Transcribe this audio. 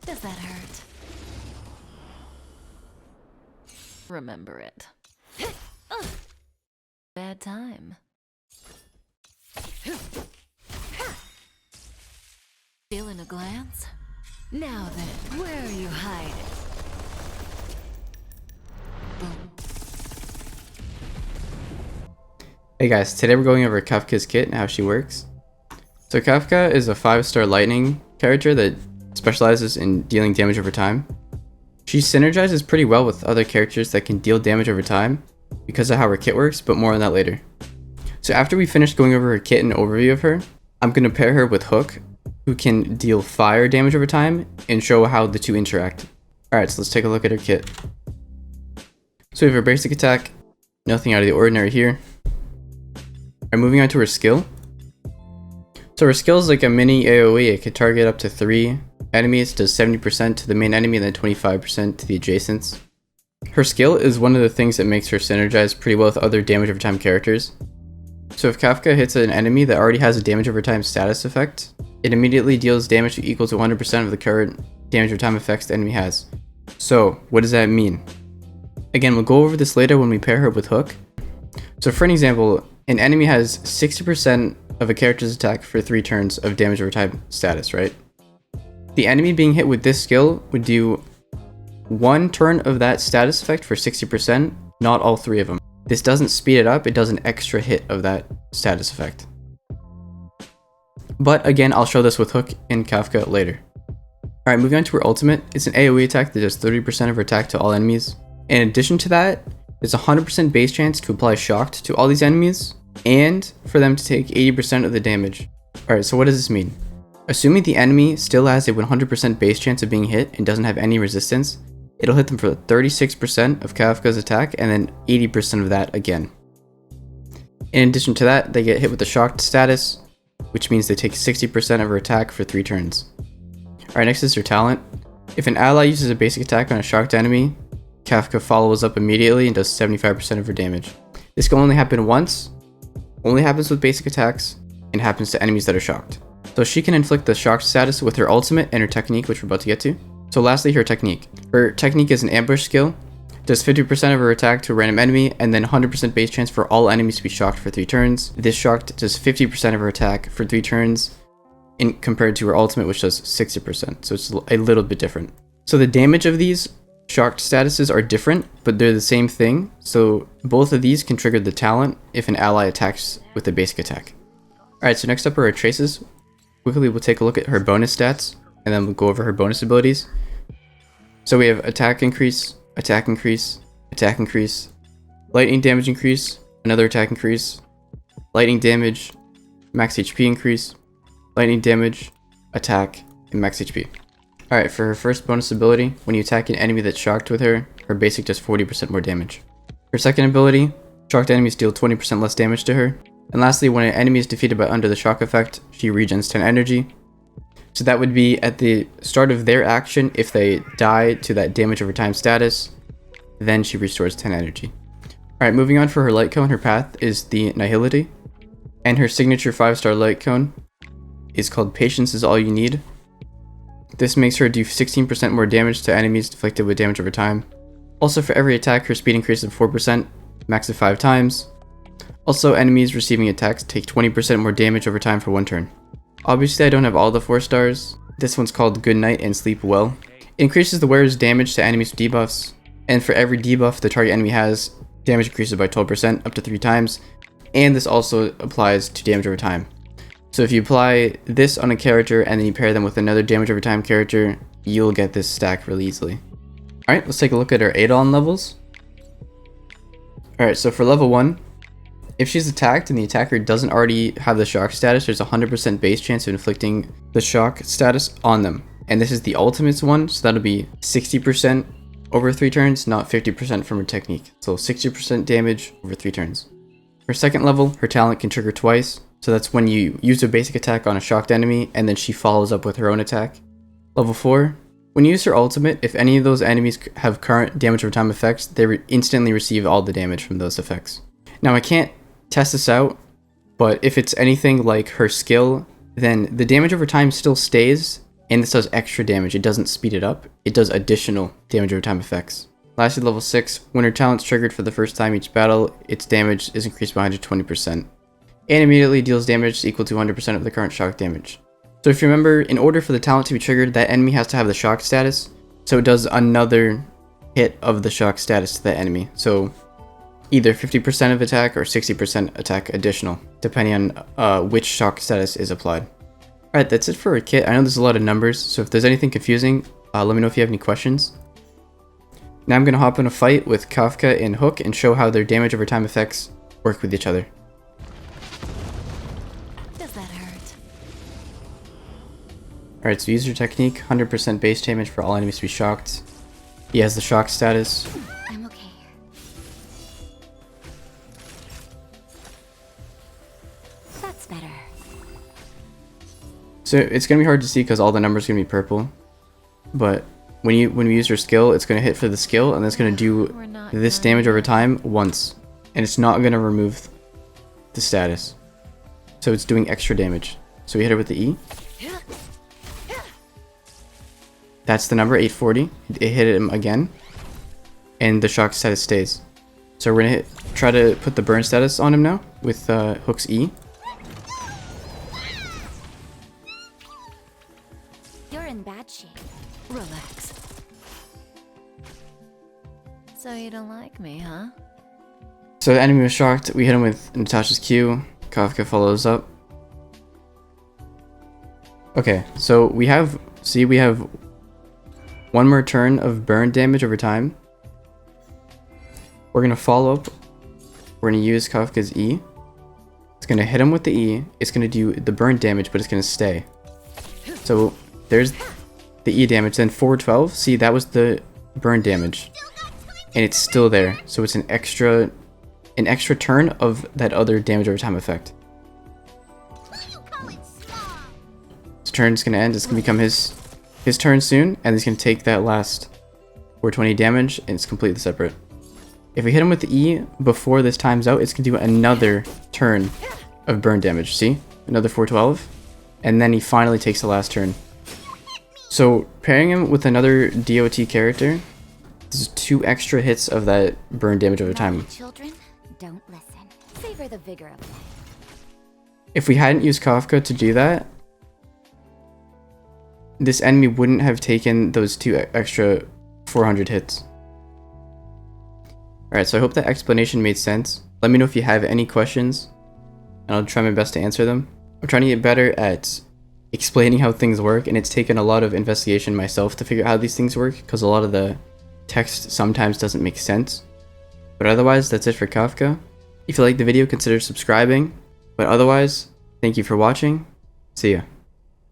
Does that hurt? Remember it. Bad time. Feeling a glance? Now then, where are you hiding? Boom. Hey guys, today we're going over Kafka's kit and how she works. So Kafka is a 5-star lightning character that specializes in dealing damage over time. She synergizes pretty well with other characters that can deal damage over time because of how her kit works, but more on that later. So after we finish going over her kit and overview of her, I'm going to pair her with Hook, who can deal fire damage over time and show how the two interact. Alright, so let's take a look at her kit. So we have her basic attack, nothing out of the ordinary here. Alright, moving on to her skill. So her skill is like a mini AoE. It could target up to 3 enemies, does 70% to the main enemy and then 25% to the adjacents. Her skill is one of the things that makes her synergize pretty well with other damage over time characters. So if Kafka hits an enemy that already has a damage over time status effect, it immediately deals damage equal to 100% of the current damage over time effects the enemy has. So what does that mean? Again, we'll go over this later when we pair her with Hook. So for an example, an enemy has 60% of a character's attack for 3 turns of damage over time status, right? The enemy being hit with this skill would do 1 turn of that status effect for 60%, not all 3 of them. This doesn't speed it up, it does an extra hit of that status effect. But again, I'll show this with Hook and Kafka later. Alright, moving on to her ultimate. It's an AoE attack that does 30% of her attack to all enemies. In addition to that, there's a 100% base chance to apply Shocked to all these enemies, and for them to take 80% of the damage. Alright, so what does this mean? Assuming the enemy still has a 100% base chance of being hit and doesn't have any resistance, it'll hit them for 36% of Kafka's attack and then 80% of that again. In addition to that, they get hit with the Shocked status, which means they take 60% of her attack for 3 turns. Alright, next is her talent. If an ally uses a basic attack on a shocked enemy, Kafka follows up immediately and does 75% of her damage. This can only happen once, only happens with basic attacks, and happens to enemies that are shocked. So she can inflict the shocked status with her ultimate and her technique, which we're about to get to. So lastly, her technique. Her technique is an ambush skill, does 50% of her attack to a random enemy, and then 100% base chance for all enemies to be shocked for 3 turns. This shocked does 50% of her attack for 3 turns, compared to her ultimate, which does 60%, so it's a little bit different. So the damage of these shocked statuses are different, but they're the same thing, so both of these can trigger the talent if an ally attacks with a basic attack. Alright, so next up are her traces. Quickly, we'll take a look at her bonus stats, and then we'll go over her bonus abilities. So we have attack increase, attack increase, attack increase, lightning damage increase, another attack increase, lightning damage, max HP increase, lightning damage, attack, and max HP. Alright, for her first bonus ability, when you attack an enemy that's shocked with her, her basic does 40% more damage. Her second ability, shocked enemies deal 20% less damage to her. And lastly, when an enemy is defeated by under the shock effect, she regens 10 energy. So that would be at the start of their action. If they die to that damage over time status, then she restores 10 energy. Alright, moving on, for her light cone, her path is the Nihility. And her signature 5-star light cone is called Patience is All You Need. This makes her do 16% more damage to enemies deflected with damage over time. Also, for every attack, her speed increases 4%, max of 5 times. Also, enemies receiving attacks take 20% more damage over time for 1 turn. Obviously, I don't have all the 4 stars. This one's called Good Night and Sleep Well. It increases the wearer's damage to enemies with debuffs, and for every debuff the target enemy has, damage increases by 12% up to 3 times, and this also applies to damage over time. So if you apply this on a character and then you pair them with another damage over time character, you'll get this stack really easily. Alright, let's take a look at her Eidolon levels. Alright, so for level 1, if she's attacked and the attacker doesn't already have the shock status, there's a 100% base chance of inflicting the shock status on them. And this is the ultimates one, so that'll be 60% over 3 turns, not 50% from her technique. So 60% damage over 3 turns. Her second level, her talent can trigger twice. So that's when you use a basic attack on a shocked enemy, and then she follows up with her own attack. Level 4, when you use her ultimate, if any of those enemies have current damage over time effects, they instantly receive all the damage from those effects. Now I can't test this out, but if it's anything like her skill, then the damage over time still stays, and this does extra damage. It doesn't speed it up, it does additional damage over time effects. Lastly, level 6, when her talent's triggered for the first time each battle, its damage is increased by 120%, and immediately deals damage equal to 100% of the current shock damage. So if you remember, in order for the talent to be triggered, that enemy has to have the shock status, so it does another hit of the shock status to that enemy. So either 50% of attack or 60% attack additional, depending on which shock status is applied. Alright, that's it for a kit. I know there's a lot of numbers, so if there's anything confusing, let me know if you have any questions. Now I'm going to hop in a fight with Kafka and Hook and show how their damage over time effects work with each other. Does that hurt? Alright, so use your technique, 100% base damage for all enemies to be shocked. He has the shock status. I'm okay. That's better. So it's going to be hard to see because all the numbers are going to be purple. But when we use your skill, it's going to hit for the skill and it's going to do this damage over time once. And it's not going to remove the status. So it's doing extra damage. So we hit it with the E. That's the number, 840. It hit him again. And the shock status stays. So we're going to try to put the burn status on him now with Hook's E. You're in bad shape. Relax. So you don't like me, huh? So the enemy was shocked. We hit him with Natasha's Q. Kafka follows up. Okay, so we have one more turn of burn damage over time. We're gonna follow up. We're gonna use Kafka's E. It's gonna hit him with the E. It's gonna do the burn damage, but it's gonna stay. So there's the E damage. Then 412. See, that was the burn damage, and it's still there. So it's an extra turn of that other damage over time effect. His turn's gonna end. It's gonna become his turn soon, and he's gonna take that last 420 damage, and it's completely separate. If we hit him with the E before this time's out, it's gonna do another turn of burn damage. See, another 412, and then he finally takes the last turn. So pairing him with another DOT character, this is 2 extra hits of that burn damage over time. Children, don't listen. Savor the vigor of life. If we hadn't used Kafka to do that, this enemy wouldn't have taken those 2 extra 400 hits. Alright, so I hope that explanation made sense. Let me know if you have any questions, and I'll try my best to answer them. I'm trying to get better at explaining how things work, and it's taken a lot of investigation myself to figure out how these things work, because a lot of the text sometimes doesn't make sense. But otherwise, that's it for Kafka. If you liked the video, consider subscribing. But otherwise, thank you for watching. See ya.